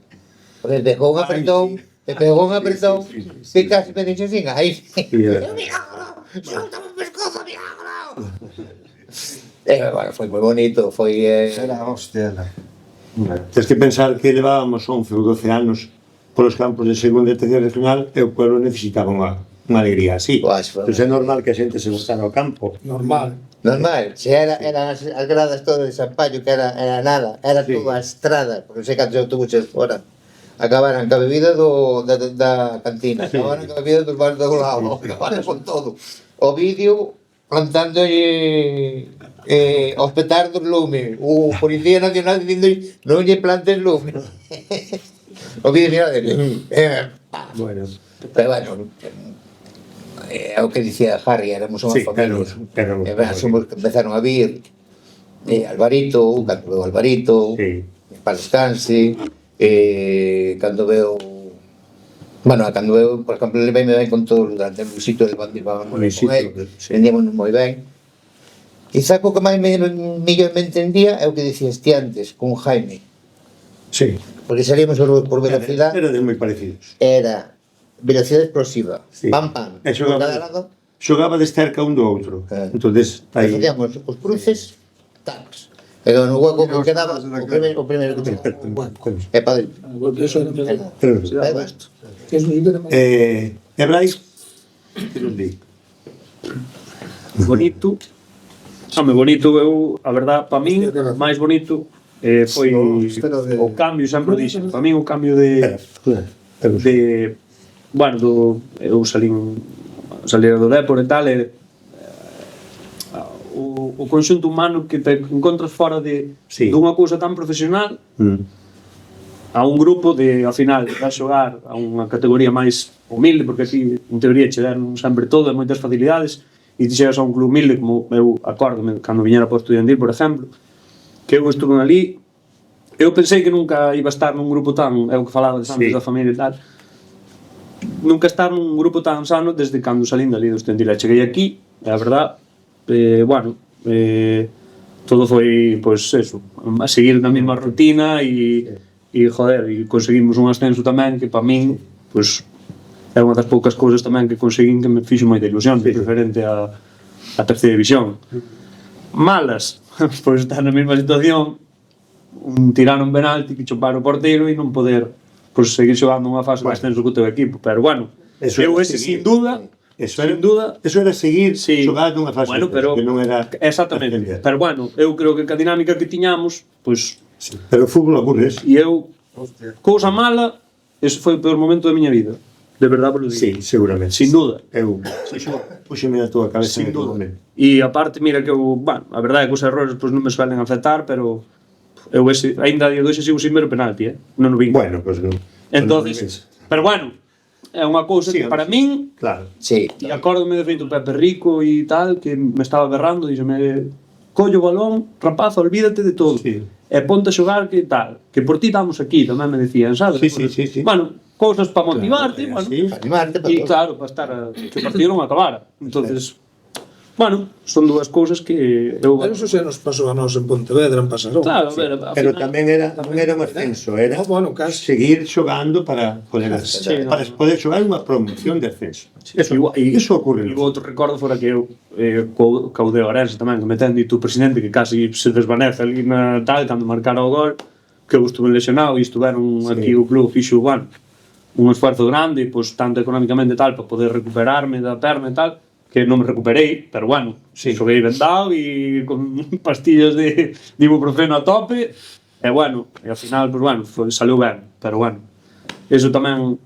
porque me pegou un apretón, que casi me dixo sin aí. Yeah. Eu, milagro, soltame o pescozo, milagro. Bueno, foi moi bonito, foi... Era a hostia, era. Tens que pensar que levábamos 11 ou 12 anos polos campos de segunda e terceira regional e o pueblo necesitaba unha alegría así. Pois, foi. Entón é normal que a xente se botara ao campo. Normal. Normal, se eran as gradas todas de San Paio, que era nada, era Sí. toda a estrada, porque sei cantos autobuses fora. Acabaran ca bebida da cantina, acabaran ca bebida dos bares do lado, acabaran con todo. O vídeo plantándolle os petardos lume, o Policía Nacional dicindo non lle plantes lume. O vídeo mira dele. Bueno, Pero bueno, é o que dicía Harry, éramos unha Sí, familia. éramos Somos que empezaron a vir Alvarito, cando veo Alvarito, sí. para descanse, cando veo... Bueno, cando veo, por exemplo, ele me ben con todos durante o sitio de Bandir, vamos con Luisito, ele, sí. vendíamos moi ben. E sabe o que máis mellor me entendía é o que dicías ti antes, con Jaime. Sí. Porque salíamos por velocidade, Era de moi parecidos. era velocidade explosiva, Sí. pam pam, E por cada lado. xogaba de cerca un do outro. Entonces, aí... Facíamos os cruces, tacs. E no hueco que quedaba, o primeiro que chegaba. E para dentro. Porque eso era Pero, E basta. eso era máis. e Brais, que nos di? Bonito. Home, bonito, eu, a verdad, para min, máis bonito foi espera de- o cambio, sempre o dixen, para min o cambio de bueno, eu salí do Depor e tal, e o conxunto humano que te encontras fora Sí. dunha cousa tan profesional a un grupo de, ao final, vas xogar a unha categoría máis humilde, porque aquí, en teoría, che deron sempre todo e moitas facilidades, e ti chegas a un club humilde, como eu acórdome, cando viñera para o Estudiantil, por exemplo, que eu estuve ali, eu pensei que nunca iba a estar nun grupo tan, é o que falaba antes Sí. da familia e tal, nunca estar nun grupo tan sano desde cando salín dali do Estudiantil. E cheguei aquí, e a verdad, todo foi, pois, eso, a seguir na mesma rutina e joder, e conseguimos un ascenso tamén que para min, pois, é unha das poucas cousas tamén que conseguín que me fixo moita ilusión, referente a terceira división. Malas, pois estar na mesma situación, tirar un penalti que chopar o porteiro e non poder pois, seguir xogando unha fase de ascenso co teu equipo, pero bueno, Eso eu era ese seguir. sin duda, sin duda, Eso era seguir Sí. xogar nunha fase bueno, pero que non era exactamente, pero bueno, eu creo que a dinámica que tiñamos, pois, sí. Pero o fútbol aburres. e eu, cousa mala, ese foi o peor momento da miña vida, de verdade vos lo digo. Sí, seguramente. Sin duda. Eu puxeme na túa cabeza Sin en duda. momento. E aparte, mira que eu, bueno, a verdade é que os errores pois, non me suelen afectar, pero eu ese, ainda a día de hoxe sigo sin ver o penalti, non o vi. Bueno, pues non. Entonces, pero bueno, é unha cousa Sí, que para min, Claro. Sí. e acórdome de feito Pepe Rico e tal, que me estaba berrando, díxeme, collo o balón, rapaz, olvídate de todo. Sí. E ponte a xogar que tal, que por ti estamos aquí, tamén me decían, sabes? Sí, sí, sí. Bueno, cousas para motivarte, bueno, Sí. Para animarte, para e todo. claro, para estar que o partido non acabara. Entonces, bueno, son dúas cousas que eu... Pero eso se nos pasou a nós en Pontevedra, en Pasarón. Claro, a ver, ao Pero final- tamén non era un ascenso, era No, bueno, casi. seguir xogando para poder ascender, Sí, para poder xogar unha promoción de ascenso. Eso ocurre. E o outro recordo fora que eu caudeo Orense tamén, que me ten dito o presidente que casi se desvanece ali na tal, cando marcara o gol, que eu estuve lesionado e estuveron aquí o club fixo, bueno, un esforzo grande, pois, tanto económicamente tal, para poder recuperarme da perna e tal, que non me recuperei, pero bueno, xoguei vendado e con pastillas de ibuprofeno a tope, e bueno, e ao final, pois bueno, saliu ben, pero bueno, eso tamén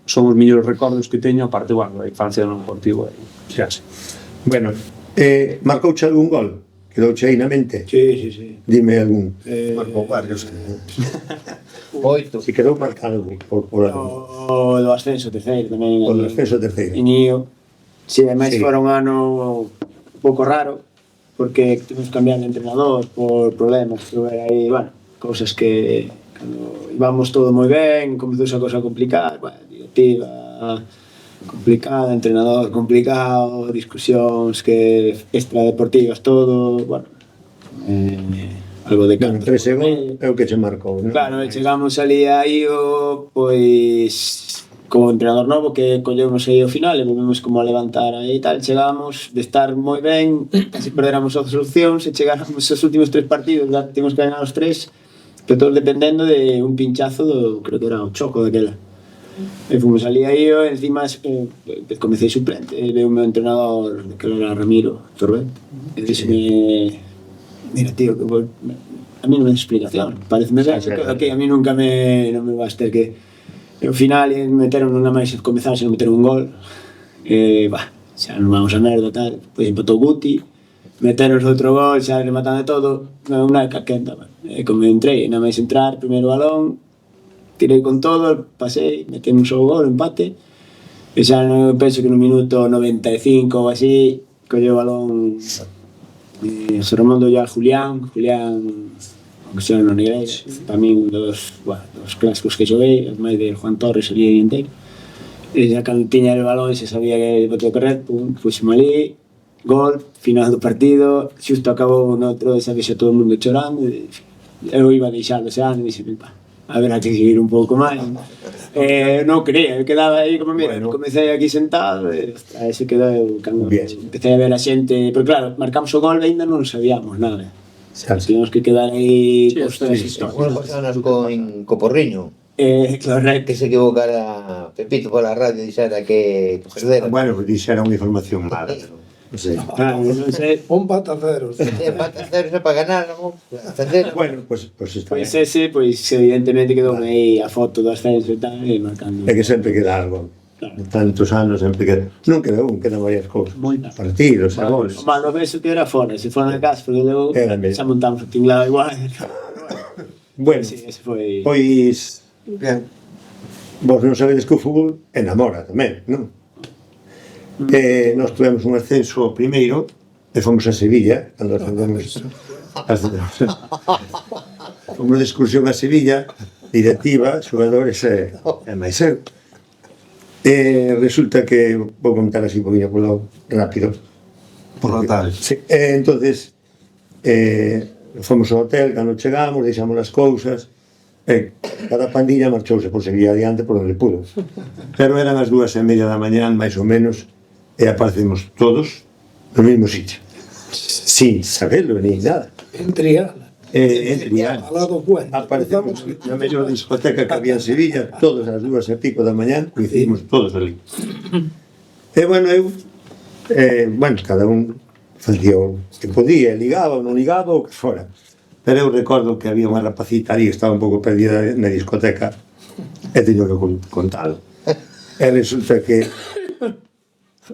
son os mellores recordos que teño, aparte, bueno, a infancia no Deportivo, xa sei. Bueno, marcouche algún gol? Quedouche aí na mente? Sí, sí, sí. Dime algún. Marcou varios. Oito. Si quedou marcado por algún. O do ascenso terceiro tamén. O do ascenso terceiro. Inío. Si, ademais Sí. fora un ano un pouco raro, porque tivemos que cambiar de entrenador por problemas que houve aí, bueno, cousas que cando íbamos todo moi ben, comezou esa cosa a complicar, bueno, directiva complicada, entrenador complicado, discusións que extradeportivas todo, bueno, algo de Bueno, canto. ese gol é o que che marcou, non? Claro, chegamos ali a Io, pois co entrenador novo que collemos aí ao final e volvemos como a levantar aí e tal, chegábamos de estar moi ben, casi perderamos as opcións e chegáramos os últimos 3 partidos, já temos que ganar os 3, pero todos dependendo de un pinchazo do, creo que era o Choco daquela. E fomos ali aí, encima comecei suplente, e veo o meu entrenador, que era Ramiro Torbet, e díxeme, mira tío, que a mí non me explicación, pareceme ben, que a mí nunca non me vas ter que... E ao final meteron nada máis comezar se non meteron un gol, e xa non vamos a merda tal, pois empatou Guti, meteron outro gol, xa rematando todo, unha caquenta, e como entrei, nada máis entrar, primeiro balón, tirei con todo, pasei, metemos o gol, empate, e xa penso que no minuto 95 ou así, colleu o balón se remondo ya a Julián, que xa no Negreira, para min dos clásicos que xoguei, máis de Juan Torres ali inteiro, e xa cando tiña o balón se sabía que botei o correr, puxeme ali, gol, final do partido, xusto acabou no outro, xa que xa todo o mundo chorando, e eu iba a deixalo xa, e dixeme, haberá que seguir un pouco máis. Non quería, eu quedaba aí como, mira, comecei aquí sentado e aí se quedou cando empecé a ver a xente, porque claro, marcamos o gol e ainda non sabíamos nada. Tivemos que quedar aí costas historias. Bueno, pasanas co Porriño. Correcto. Que se equivocara Pepito pola radio e dixera que perdera. Bueno, pues dixera unha información mala. Non sei. Non sei. Un pata cero. Empate a cero xa para ganar, non? Ascender. Bueno, pues está Pois ben. ese, pois evidentemente quedou aí a foto do ascenso e tal, e marcando. É que sempre queda algo. Tantos anos sempre queda. Non queda un, quedan varias cousas. Partidos, goles. O malo beso que era fora, se fora na casa, porque logo Era mesmo. xa montamos o tinglado igual. Bueno, Sí, ese foi... pois vos non sabedes que o fútbol enamora tamén, non? Nós tuvemos un ascenso ao primeiro e fomos a Sevilla cando ascendemos fomos de excursión a Sevilla, directiva, xogadores e máis eu. Resulta que vou contar así un poquinho polo rápido Por la tarde. sí. Entonces fomos ao hotel, cando chegamos deixamos as cousas e cada pandilla marchouse por seguir adiante por onde pudo, pero eran as 2:30 da mañán máis ou menos e aparecemos todos no mesmo sitio sin sabelo ni nada En Triana. en Triana Al lado puente. aparecemos na mellor discoteca que había en Sevilla todos ás 2:00 da mañán coincidimos todos ali e bueno, eu bueno, cada un facía o que podía, ligaba ou non ligaba ou que fora, pero eu recordo que había unha rapacita ali que estaba un pouco perdida na discoteca e teño que contalo e resulta que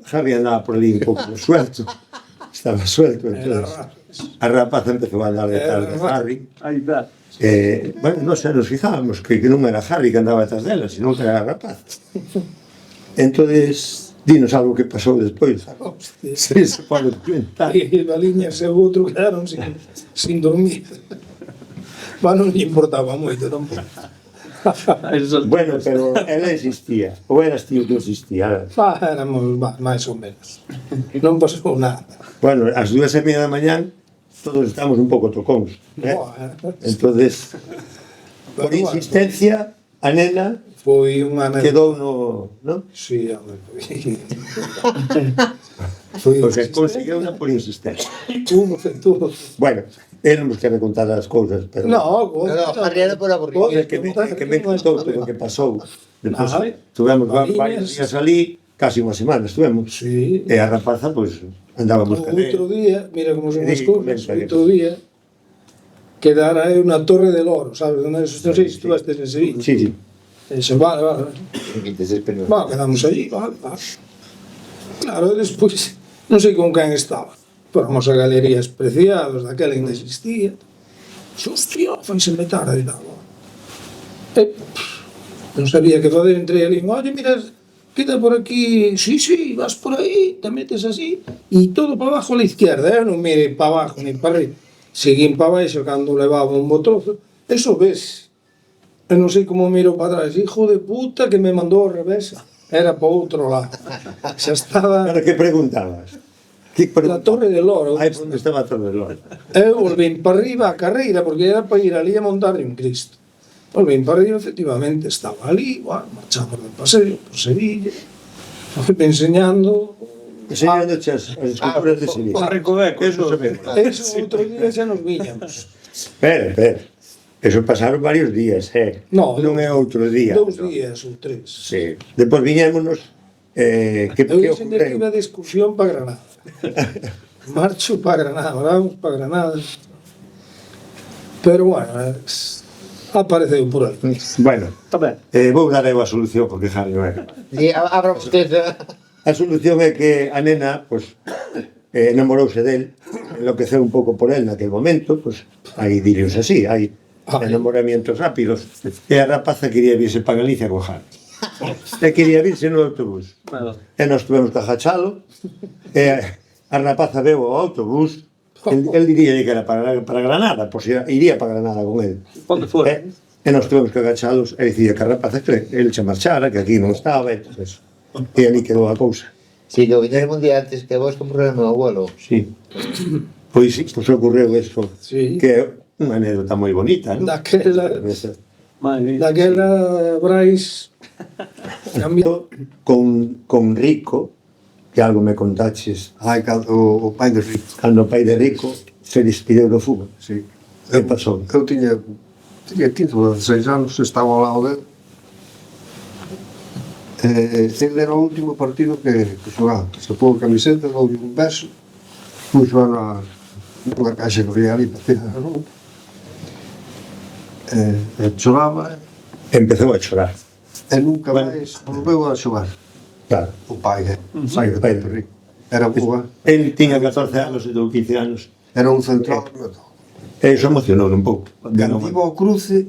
Javi andaba por ali un pouco suelto, estaba suelto, entonces a rapaza empezou a andar detrás de Harry. Aí está. Bueno, non xa nos fijábamos que non era Harry que andaba detrás dela, sino que era a rapaz. Entonces, dinos algo que pasou despois. Sí, se pode comentar. E Baliñas e o outro quedaron sin dormir. Non lle importaba moito tampouco. Bueno, pero ela existía, ou eras tío que existía. Éramos máis ou menos. Non pasou nada. Bueno, ás 2:30 da mañán todos estamos un pouco tocóns, entonces por insistencia a nena Foi unha anécdota. quedou no, non? Sí, home, foi. O sea, conseguiu unha por insistencia. Uno feito. Bueno, él non nos quere contar as cousas, pero No, Harry era por aburrido. que me contou todo o que pasou. Depois Ah, tuvemos Baliñas. varios días ali, casi unha semana estuvemos. Sí. E a rapaza, pois, andábamos con Outro día, mira como son as Sí, cousas, comenta, outro día quedara eu na Torre del Oro, sabes? Non sei se estuvestes en Sevilla. Sí, sí. E dixen, vale. Quedamos allí, vale. Claro, e despois, non sei con quen estaba. Fomos a Galerías Preciados, daquela ainda existía. Hostia, faise me tarde e tal. Non sabía que fazer, entrei ali, oye, mira, queda por aquí, sí, vas por aí, te metes así, e todo para abajo a la izquierda, non mire para abajo ni para arriba. Seguín para baixo cando levaba un botrozo, eso ves. E non sei como miro para atrás, hijo de puta que me mandou ao revés, era para outro lado. Xa estaba Ahora, que preguntabas? na Torre del Oro. Aí onde estaba a Torre del Oro. Eu volvín para arriba a carreira, porque era para ir ali a montarle un Cristo. Volvín para arriba, efectivamente, estaba ali, bueno, marchamos de paseo por Sevilla, me enseñando. Enseñándoche as esculturas de Sevilla. O Recoveco, Eso sabemos. Eso outro día xa nos viñamos. Espera. Eso pasaron varios días, No, non é outro día. 2 días ou 3. Sí. Depois viñémonos, que Eu dixen que ocorreu? iba de excursión para Granada. Marcho para Granada, vamos para Granada. Pero bueno, apareceu por aí. Bueno, Está ben. vou dar eu a solución, porque Javi non é. E abra usted A solución é que a nena, pues, enamorouse del, enloqueceu un pouco por él naquel momento, pues, hai dirios así, hai enamoramientos rápidos, e a rapaza quería virse para Galicia con Javi. E quería virse no autobús. E nós tuvemos que agachalo, e a rapaza veu ao autobús, el diría que era para Granada, pois iría para Granada con el. Onde foi? E nós tuvemos que agachalos e dicía que a rapaza que el se marchara, que aquí non estaba, e todo eso. E ali quedou a cousa. Si lo viñeron un día antes que vos como o meu abuelo. Sí. Pois ocorreu eso, Sí. que é unha anécdota moi bonita, non? Daquela Brais cambiou. Con Rico, que algo me contaches, Ai, o pai de Rico. cando o pai de Rico se despideu do fútbol. Sí. Que pasou? Eu tiña 16 anos, estaba ao lado dele. Ele era o último partido que xogaba. Se pôr a camiseta, dou-lhe un beso, puxo nunha caixa que había ali para tirar a roupa. Choraba Empezou a chorar. e nunca máis volveu a xogar. Claro. O pai, O pai de Rico. Era boa. El tiña 14 anos e dou 15 anos. Era un central. E iso emocionou un pouco. Gantivo ao cruce,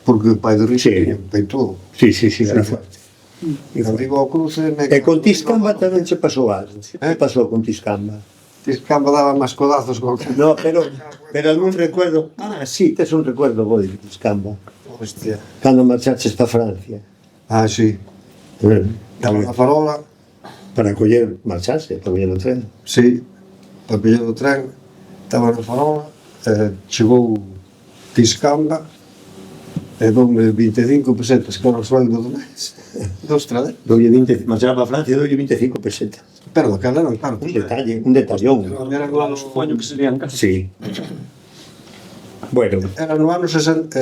porque o pai de Rico Sí. peitou. Sí, era fuerte. Gantivo ao cruce... E con Tiscamba tamén se pasou algo. Que pasou con Tiscamba? Tiscamba daba máis codazos con... No, pero algún recuerdo. Sí, tes un recuerdo bo de Tiscamba. Hostia. Cando marchaches para Francia. Sí. Estaba na farola, Para coller, marcharse, para coller o tren. sí, para pillar o tren, estaba na farola, chegou Tiscamba, e doume 25 pesetas, que era o sueldo do mes. Dos trader. Doulle 20, marchaba para Francia, doulle 25 pesetas. Pero daquela eran caro. Un detallón. Era no ano, Supoño que serían casi. Sí. Bueno, era no ano 60,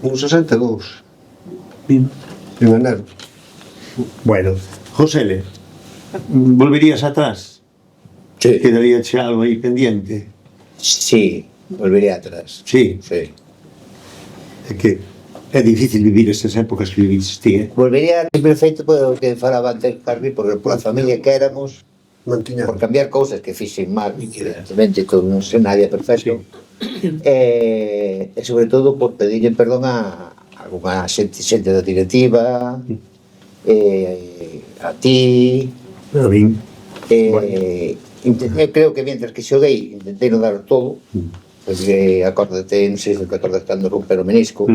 un 62, Bien. en enero. bueno. Josele, volverías atrás? Sí. Quedaríache algo aí pendiente? Sí, volvería atrás. Sí. Sí. É que é difícil vivir esas épocas que viviste ti, Volvería perfecto polo que falaba antes Carvi, porque pola familia que éramos, Mantiña. por cambiar cousas que fixen mal, evidentemente, todo non sei nadie é perfecto, e sobre todo por pedirle perdón a alguna xente da directiva, a ti, Pero bien. eu creo que mientras que xoguei intentei non dar todo, porque acórdate, non sei se te acordas cando romper o menisco,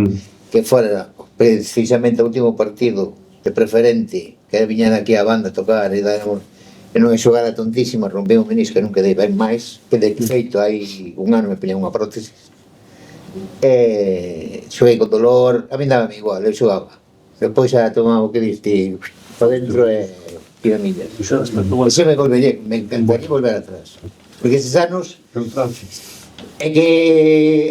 que fora precisamente o último partido de preferente, que viñan aquí a banda a tocar e non é xogada tontísima, rompeu o menisco e non quedei ben máis, que de feito hai un ano me poñan unha prótesis, xoguei con dolor, a mí daba igual, eu xogaba, depois xa tomaba o que diste para dentro e piramillas. Eso me volvería, me encantaría volver atrás, porque esses anos é que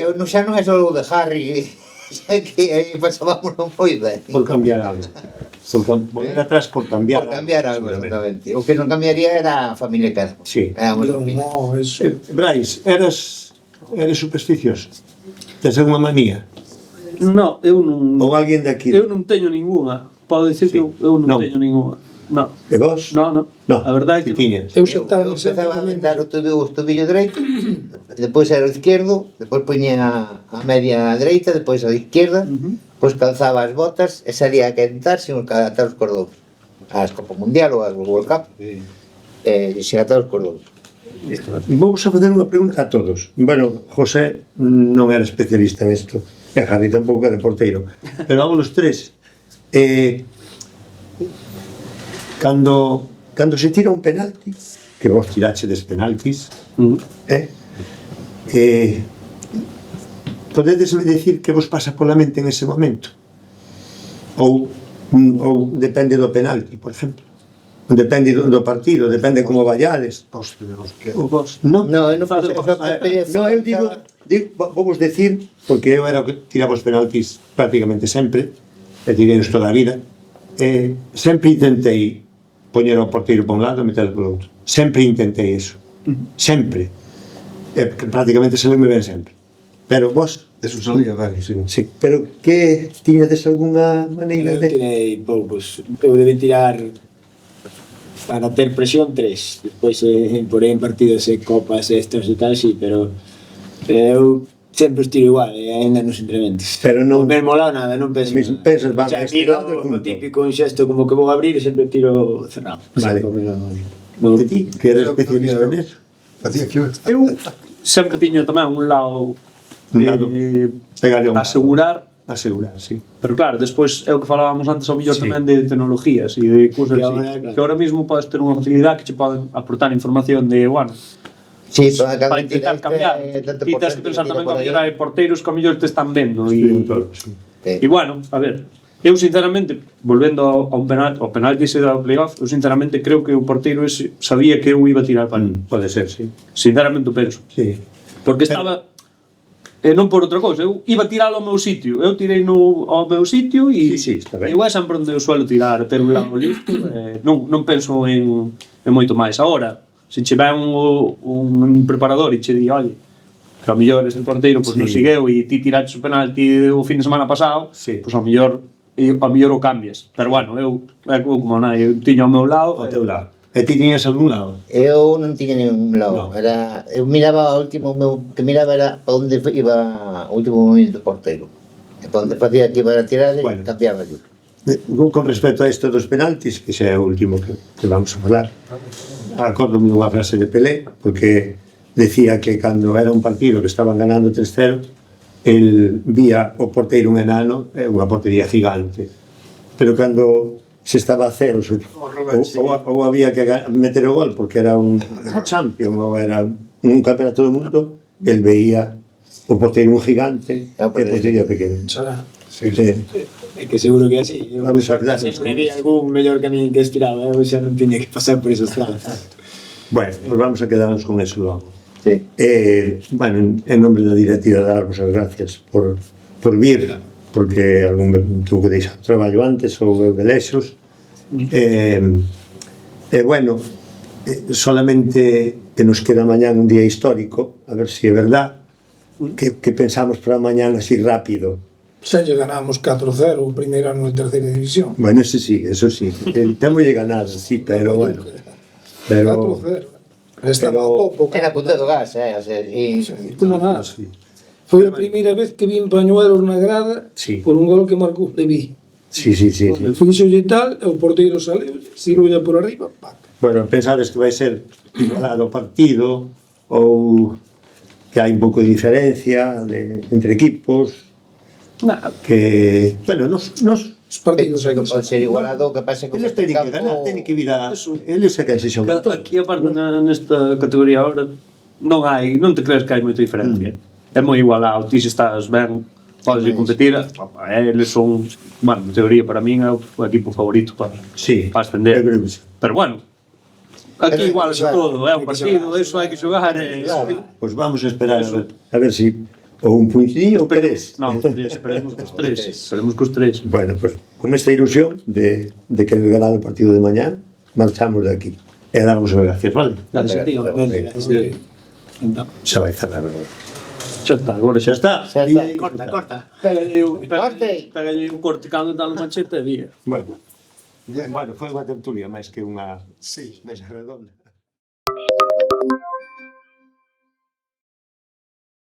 eu non xa non é só o de Harry, xa que aí pasábamos non foi ben. Por cambiar algo. Volver atrás por cambiar Por cambiar algo, exactamente. O que non cambiaría era a familia que éramos. Sí. Éramos Non, familia. no, eso. Brais, eres supersticioso? Tes unha manía? No, eu non... Ou alguén de aquí? Eu non teño ninguna. Podo dicir que eu non Non. teño ninguna. No. E vos? No. No. A verdade é que tiñas. Eu xa estaba Eu empezaba a aumentar o tobillo dereito, depois era o izquierdo, depois poñía a media dereita, depois a izquierda, depois calzaba as botas e salía a quentar sin atar os cordóns. As Copa Mundial ou as World Cup, sin atar os cordóns. Vamos a facer unha pregunta a todos. Bueno, José non era especialista nisto, e Javi tampouco era porteiro, pero vamos os tres. Cando se tira un penalti, que vos tirache des penaltis, podedes decir que vos pasa pola mente en ese momento? Ou depende do penalti, por exemplo? Depende do partido, depende como vallades. Non? No, eu non faço No, eu digo, vos decir, porque eu era o que tiraba os penaltis prácticamente sempre, e tirei toda a vida, sempre intentei poñer o porteiro por un lado e meter polo outro. Sempre intentei eso. Sempre. Prácticamente se me ben sempre. Pero vos, Eso salía ben, sí. sí, pero que tiñades algunha maneira Eu de... tirei poucos. Eu debí tirar para ter presión 3. Despois porei en partidos e copas estas e tal, sí, pero eu sempre os tiro igual, ainda nos entrenamentos. Pero non... Non me mola nada, non penso. Mesmo pensas, van O sea, a tiro estirado e punto. o típico un xesto como que vou abrir e sempre tiro cerrado. Vale. Non, De ti, que eres especialista neso? Facía que Eu sempre tiño tamén un lado Un lado. Pegarle un lado. asegurar, sí. pero claro, despois é o que falábamos antes ao mellor Sí. tamén de tecnologías e de cousas Que así, ahora, claro. que ahora mismo podes ter unha facilidade que che poden aportar información de, bueno, Sí, para para intentar cambiar. E tens que pensar tamén que ao mellor hai porteiros que ao mellor te están vendo e bueno, a ver, eu sinceramente, volvendo ao penalti ese da playoff, eu sinceramente creo que o porteiro ese sabía que eu iba a tirar para Pode ser, sí. sinceramente o penso, Sí. porque estaba non por outra cousa, eu iba a tiralo ao meu sitio, eu tirei ao meu sitio e Sí, está ben. eu é sempre onde eu suelo tirar, ter un lado listo, non penso en moito máis. Agora, se che ven un preparador e che di, oye, que ao mellor ese porteiro pois non segueu e ti tiraches o penalti o fin de semana pasado, Sí. pois ao mellor o cambias. Pero bueno, eu como nai, eu tiño ao meu lado, Ao teu lado. E ti tiñas algún lado? Eu non tiña ningún lado. No. Eu miraba o último meu que miraba era para onde iba o último movimento do porteiro. E para onde facía que iba a tirar, Bueno. cambiaba yo. Con respecto a isto dos penaltis, que xa é o último que vamos a falar, acórdome dunha frase de Pelé, porque decía que cando era un partido que estaban ganando 3-0, el vía o porteiro un enano e unha portería gigante. Pero cando se estaba a cero ou había que meter o gol porque era un champion ou era un campeonato do mundo, el veía o porteiro un gigante e o porteiro pequeno. Será. Sí. É que seguro que é así. Eu Vamos a quedar. sempre vi algún mellor que a min que estiraba, eu xa non tiña que pasar por esos lados. Bueno, pues vamos a quedarnos con eso logo. Sí. Bueno, en nombre da directiva daros as gracias por vir, porque algún tuvo que deixar o traballo antes ou eu de lexos. Bueno, solamente que nos queda mañán un día histórico, a ver se é verdad, que pensamos para mañán así rápido. Xa lle ganamos 4-0 o primeiro ano de terceira división. Bueno, eso sí. Temos de ganar, sí, pero bueno. Pero 4-0. Estaba pero- pouco. Era punta do gas, o sea, e... Non nada. Foi a primeira vez que vi pañuelos na grada Sí. por un gol que marcou Leví. Sí. Fixolle tal, e o porteiro saleu, tiroulle por arriba, pac. Bueno, pensades que vai ser igualado o partido ou que hai un pouco de diferencia entre equipos, que, bueno, nos Os partidos hai que Pode ser igualado, o que pasa que eles teñen que ganar, teñen que vir a eles se que se xogan. aquí aparte nesta categoría ahora non te crees que hai moita diferencia. É moi igualado, ti se estás ben, podes ir competir, eles son, bueno, en teoría para min é o equipo favorito para Sí, ascender. eu creo que sí. Pero bueno, aquí igual xa todo, é un partido, eso hai que xogar Pois vamos a esperar a ver si ou un puntinho ou tres. Non, esperemos cos tres. Bueno, pues con esta ilusión de querer ganar o partido de mañá, marchamos de aquí. E damos as gracias, vale? Gracias, tío. Entón, Xa vai cerrar. xa está, agora xa está. Xa está. Corta. Pégalle un corte cando dá o manchete e vía. Bueno, foi unha tertulia máis que unha mesa redonda.